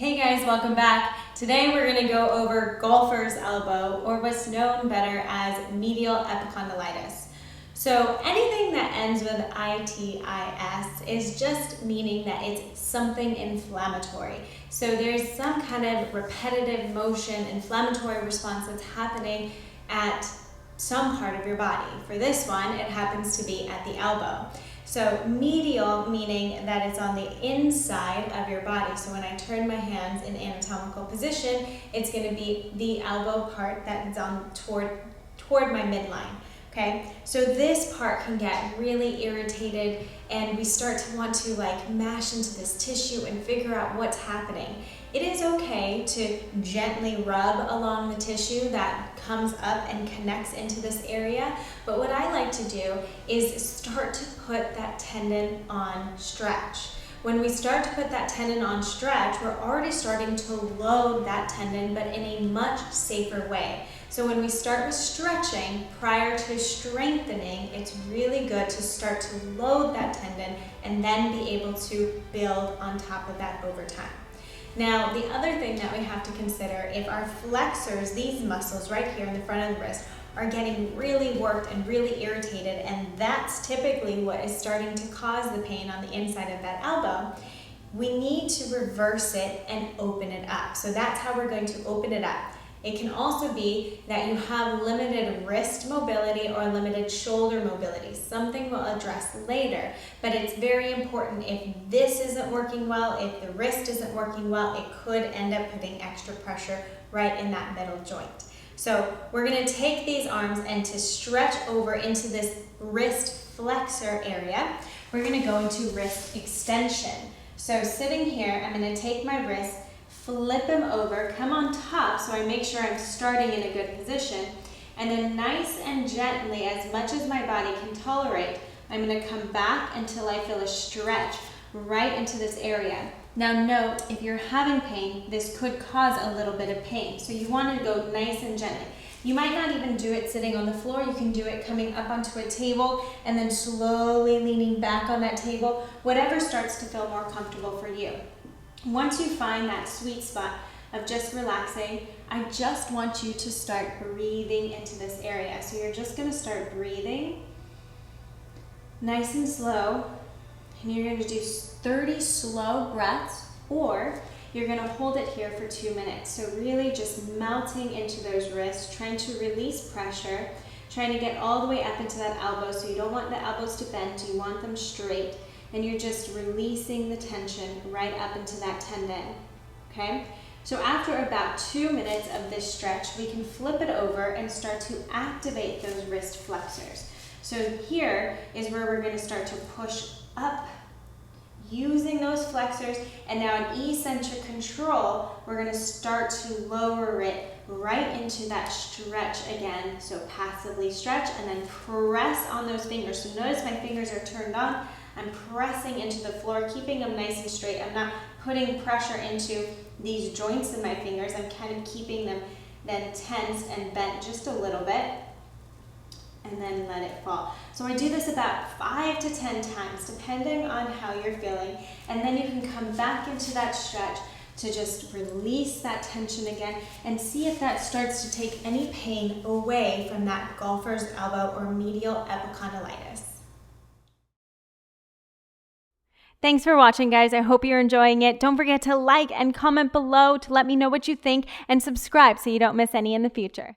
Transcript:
Hey guys, welcome back. Today we're going to go over golfer's elbow, or what's known better as medial epicondylitis. So anything that ends with itis is just meaning that it's something inflammatory. So there's some kind of repetitive motion, inflammatory response that's happening at some part of your body. For this one, it happens to be at the elbow. So medial meaning that it's on the inside of your body. So when I turn my hands in anatomical position, it's going to be the elbow part that's on toward my midline. Okay, so this part can get really irritated and we start to want to mash into this tissue and figure out what's happening. It is okay to gently rub along the tissue that comes up and connects into this area, but what I like to do is start to put that tendon on stretch. When we start to put that tendon on stretch, we're already starting to load that tendon, but in a much safer way. So when we start with stretching prior to strengthening, it's really good to start to load that tendon and then be able to build on top of that over time. Now, the other thing that we have to consider, if our flexors, these muscles right here in the front of the wrist, are getting really worked and really irritated, and that's typically what is starting to cause the pain on the inside of that elbow, we need to reverse it and open it up. So that's how we're going to open it up. It can also be that you have limited wrist mobility or limited shoulder mobility, something we'll address later. But it's very important, if this isn't working well, if the wrist isn't working well, it could end up putting extra pressure right in that middle joint. So we're going to take these arms and to stretch over into this wrist flexor area, we're going to go into wrist extension. So sitting here, I'm going to take my wrist, flip them over, come on top so I make sure I'm starting in a good position, and then nice and gently, as much as my body can tolerate, I'm going to come back until I feel a stretch right into this area. Now note, if you're having pain, this could cause a little bit of pain, so you want to go nice and gently. You might not even do it sitting on the floor. You can do it coming up onto a table and then slowly leaning back on that table, whatever starts to feel more comfortable for you. Once you find that sweet spot of just relaxing, I just want you to start breathing into this area. So you're just going to start breathing nice and slow, and you're going to do 30 slow breaths, or you're going to hold it here for 2 minutes. So really just melting into those wrists, trying to release pressure, trying to get all the way up into that elbow. So you don't want the elbows to bend, you want them straight. And you're just releasing the tension right up into that tendon, okay? So after about 2 minutes of this stretch, we can flip it over and start to activate those wrist flexors. So here is where we're going to start to push up using those flexors, and now in eccentric control, we're going to start to lower it right into that stretch again. So passively stretch and then press on those fingers. So notice my fingers are turned on. I'm pressing into the floor, keeping them nice and straight. I'm not putting pressure into these joints in my fingers. I'm kind of keeping them then tense and bent just a little bit, and then let it fall. So I do this about 5 to 10 times, depending on how you're feeling. And then you can come back into that stretch to just release that tension again and see if that starts to take any pain away from that golfer's elbow or medial epicondylitis. Thanks for watching, guys. I hope you're enjoying it. Don't forget to like and comment below to let me know what you think, and subscribe so you don't miss any in the future.